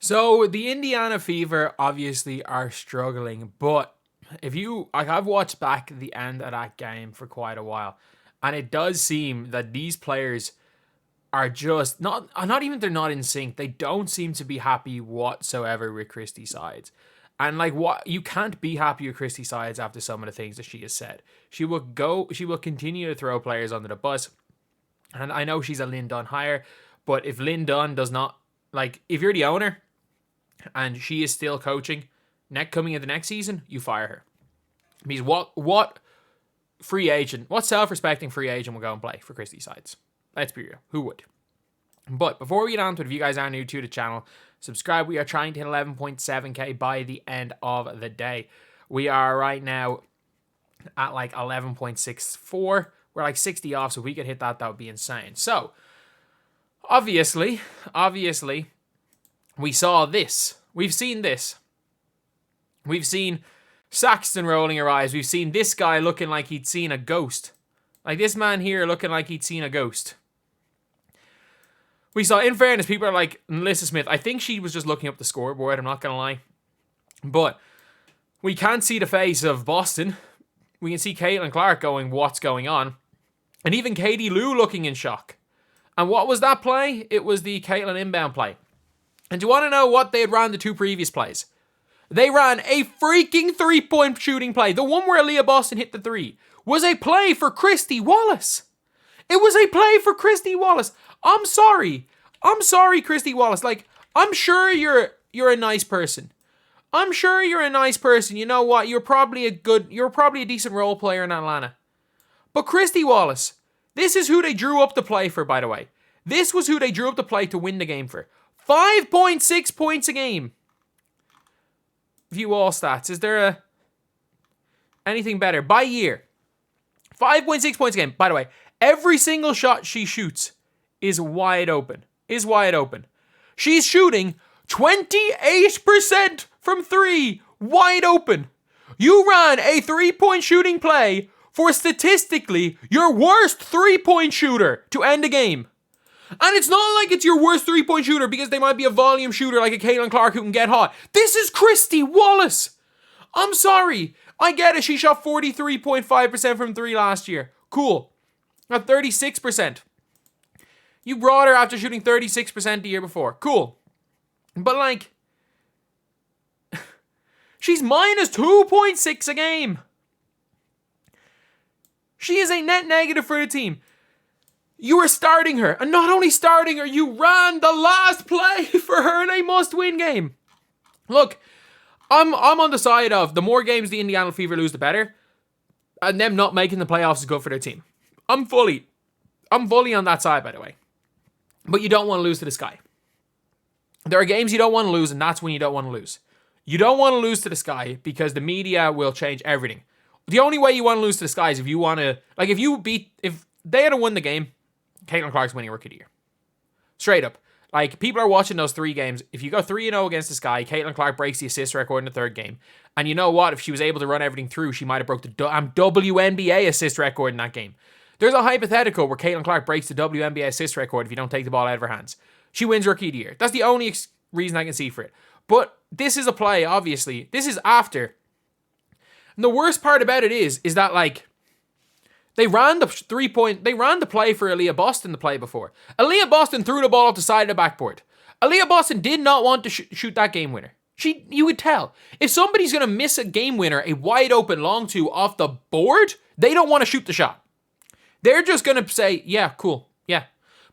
So the Indiana Fever obviously are struggling, but I've watched back the end of that game for quite a while, and it does seem that these players are just not even they're not in sync. They don't seem to be happy whatsoever with Christie Sides. And what you can't be happy with Christie Sides after some of the things that she has said. She will continue to throw players under the bus. And I know she's a Lynn Dunn hire, but if Lynn Dunn does not if you're the owner and she is still coaching, coming into next season, you fire her. Because what self-respecting free agent will go and play for Christie Sides? Let's be real. Who would? But before we get on to it, if you guys are new to the channel, subscribe. We are trying to hit 11.7k by the end of the day. We are right now at 11.64. We're 60 off, so if we could hit that would be insane. So, obviously, we saw this. We've seen this. We've seen Saxton rolling her eyes. We've seen this guy looking like he'd seen a ghost. This man here looking like he'd seen a ghost. We saw, in fairness, people are like, Melissa Smith, I think she was just looking up the scoreboard, I'm not going to lie. But we can't see the face of Boston. We can see Caitlin Clark going, what's going on? And even Katie Lou looking in shock. And what was that play? It was the Caitlin inbound play. And do you want to know what they had ran the two previous plays? They ran a freaking three-point shooting play. The one where Aaliyah Boston hit the three was a play for Christy Wallace. It was a play for Christy Wallace. I'm sorry, Christy Wallace. I'm sure you're a nice person. I'm sure you're a nice person. You know what? You're probably a decent role player in Atlanta. But Christy Wallace, this is who they drew up the play for, by the way. This was who they drew up the play to win the game for. 5.6 points a game. View all stats. Is there anything better? By year. 5.6 points a game. By the way, every single shot she shoots is wide open. She's shooting 28% from three, wide open. You ran a three-point shooting play for statistically your worst three-point shooter to end a game. And it's not like it's your worst three-point shooter because they might be a volume shooter like a Caitlin Clark who can get hot. This is Christy Wallace. I'm sorry. I get it. She shot 43.5% from three last year. Cool. At 36%. You brought her after shooting 36% the year before. Cool. But she's minus 2.6 a game. She is a net negative for the team. You were starting her. And not only starting her, you ran the last play for her in a must-win game. Look, I'm on the side of the more games the Indiana Fever lose, the better. And them not making the playoffs is good for their team. I'm fully on that side, by the way. But you don't want to lose to the Sky. There are games you don't want to lose, and that's when you don't want to lose. You don't want to lose to the Sky because the media will change everything. The only way you want to lose to the Sky is if you want to... if they had won the game, Caitlin Clark's winning Rookie of the Year. Straight up. People are watching those three games. If you go 3-0 against the Sky, Caitlin Clark breaks the assist record in the third game. And you know what? If she was able to run everything through, she might have broke the WNBA assist record in that game. There's a hypothetical where Caitlin Clark breaks the WNBA assist record if you don't take the ball out of her hands. She wins Rookie of the Year. That's the only reason I can see for it. But this is a play, obviously. This is after. And the worst part about it is that, they ran the play for Aaliyah Boston the play before. Aaliyah Boston threw the ball off the side of the backboard. Aaliyah Boston did not want to shoot that game winner. You would tell. If somebody's going to miss a game winner, a wide open long two off the board, they don't want to shoot the shot. They're just going to say, yeah, cool, yeah.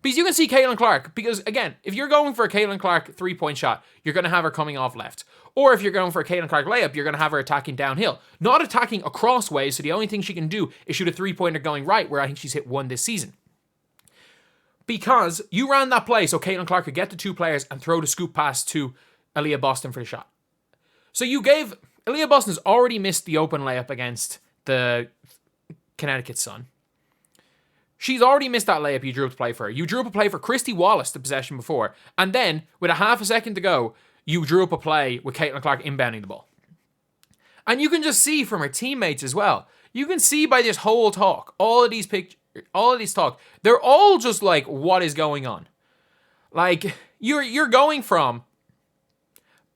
Because you can see Caitlin Clark, because again, if you're going for a Caitlin Clark three-point shot, you're going to have her coming off left. Or if you're going for a Caitlin Clark layup, you're going to have her attacking downhill. Not attacking across ways, so the only thing she can do is shoot a three-pointer going right, where I think she's hit one this season. Because you ran that play so Caitlin Clark could get the two players and throw the scoop pass to Aaliyah Boston for the shot. So you gave... Aaliyah Boston's already missed the open layup against the Connecticut Sun. She's already missed that layup you drew up to play for her. You drew up a play for Christy Wallace, the possession before. And then, with a half a second to go, you drew up a play with Caitlin Clark inbounding the ball. And you can just see from her teammates as well. You can see by this whole talk, all of these talk, they're all just like, what is going on? You're going from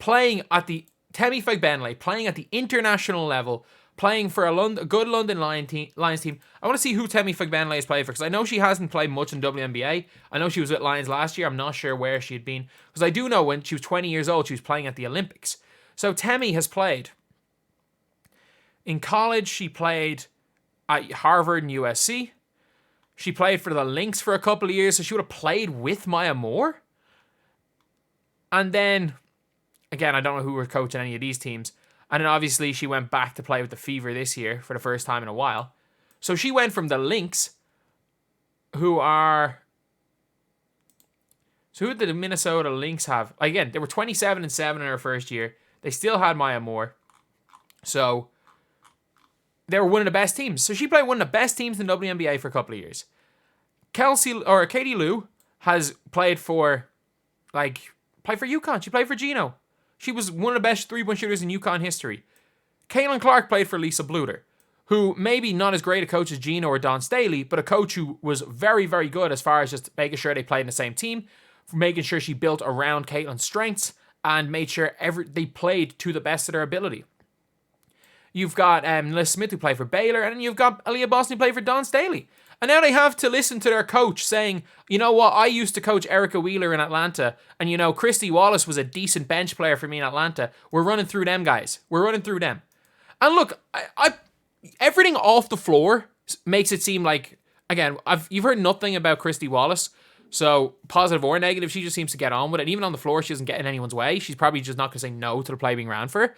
playing at the Temi Fagbenle, playing at the international level, playing for a good London Lions team. I want to see who Temi Fagbenle has played for, because I know she hasn't played much in WNBA. I know she was with Lions last year. I'm not sure where she had been, because I do know when she was 20 years old, she was playing at the Olympics. So Temi has played. In college, she played at Harvard and USC. She played for the Lynx for a couple of years, so she would have played with Maya Moore. And then, again, I don't know who were coaching any of these teams. And then obviously she went back to play with the Fever this year for the first time in a while. So she went from the Lynx, who are... So who did the Minnesota Lynx have? Again, they were 27-7 in her first year. They still had Maya Moore. So they were one of the best teams. So she played one of the best teams in the WNBA for a couple of years. Katie Lou has played for UConn. She played for Gino. She was one of the best three-point shooters in UConn history. Caitlin Clark played for Lisa Bluter, who maybe not as great a coach as Gino or Dawn Staley, but a coach who was very, very good as far as just making sure they played in the same team, making sure she built around Caitlin's strengths, and made sure they played to the best of their ability. You've got Liz Smith, who played for Baylor, and then you've got Aaliyah Boston, who played for Dawn Staley. And now they have to listen to their coach saying, you know what, I used to coach Erica Wheeler in Atlanta, and you know, Christy Wallace was a decent bench player for me in Atlanta. We're running through them guys. We're running through them. And look, everything off the floor makes it seem like, again, you've heard nothing about Christy Wallace, so positive or negative, she just seems to get on with it. Even on the floor, she doesn't get in anyone's way. She's probably just not going to say no to the play being ran for her.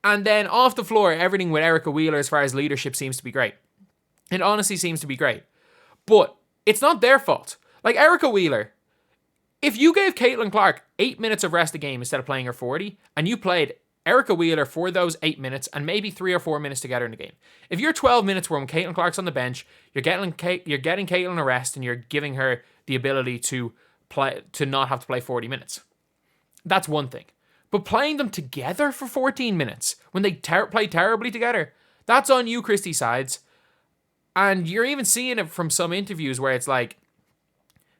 And then off the floor, everything with Erica Wheeler as far as leadership seems to be great. It honestly seems to be great. But it's not their fault. Like Erica Wheeler, if you gave Caitlin Clark 8 minutes of rest a game instead of playing her 40, and you played Erica Wheeler for those 8 minutes and maybe 3 or 4 minutes together in the game, if you're 12 minutes where when Caitlin Clark's on the bench, you're getting Caitlin a rest and you're giving her the ability to not have to play 40 minutes. That's one thing. But playing them together for 14 minutes when they play terribly together, that's on you, Christie Sides. And you're even seeing it from some interviews where it's like,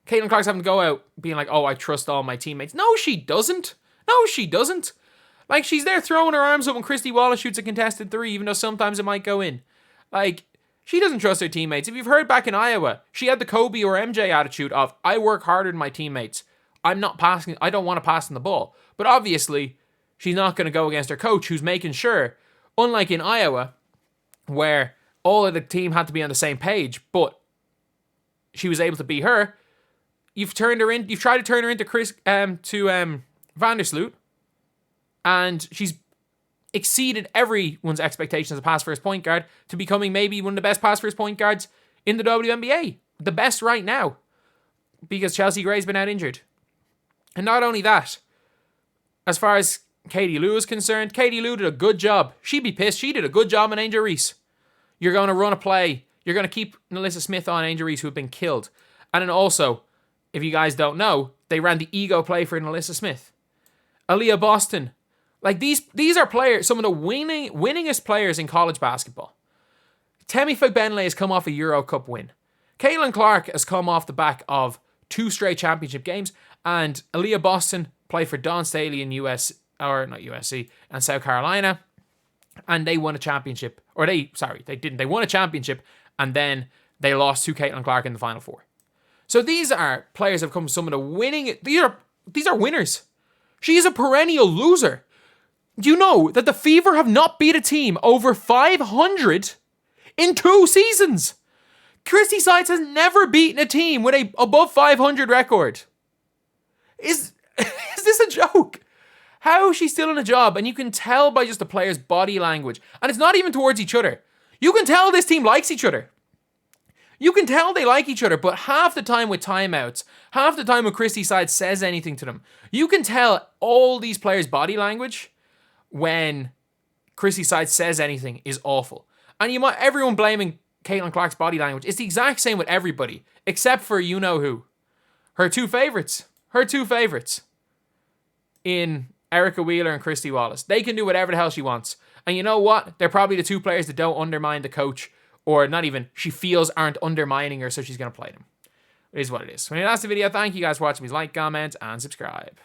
Caitlin Clark's having to go out being like, oh, I trust all my teammates. No, she doesn't. No, she doesn't. Like, she's there throwing her arms up when Christy Wallace shoots a contested three, even though sometimes it might go in. Like, she doesn't trust her teammates. If you've heard back in Iowa, she had the Kobe or MJ attitude of, I work harder than my teammates. I don't want to pass on the ball. But obviously, she's not going to go against her coach, who's making sure, unlike in Iowa, where all of the team had to be on the same page, but she was able to beat her. You've tried to turn her into Vandersloot, and she's exceeded everyone's expectations as a pass-first point guard to becoming maybe one of the best pass-first point guards in the WNBA. The best right now, because Chelsea Gray's been out injured. And not only that, as far as Katie Lou is concerned, Katie Lou did a good job. She'd be pissed. She did a good job on Angel Reese. You're going to run a play. You're going to keep Melissa Smith on Angel Reese, who have been killed. And then also, if you guys don't know, they ran the ego play for Melissa Smith. Aaliyah Boston. Like, these are players, some of the winningest players in college basketball. Temi Fagbenle has come off a Euro Cup win. Caitlin Clark has come off the back of 2 straight championship games. And Aaliyah Boston played for Dawn Staley in USC and South Carolina. And they won a championship. Or they didn't. They won a championship, and then they lost to Caitlin Clark in the Final Four. So these are players that have come from some of the winning... These are winners. She is a perennial loser. Do you know that the Fever have not beat a team over 500 in 2 seasons? Christie Sides has never beaten a team with a above 500 record. Is this a joke? How is she still in a job? And you can tell by just the players' body language. And it's not even towards each other. You can tell this team likes each other. You can tell they like each other, but half the time with timeouts, half the time when Christie Sides says anything to them, you can tell all these players' body language when Christie Sides says anything is awful. And everyone blaming Caitlin Clark's body language. It's the exact same with everybody, except for you-know-who. Her two favorites in Erica Wheeler and Christy Wallace. They can do whatever the hell she wants. And you know what? They're probably the 2 players that don't undermine the coach, or not even, she feels aren't undermining her, so she's going to play them. It is what it is. When that's the video, thank you guys for watching. Please like, comment, and subscribe.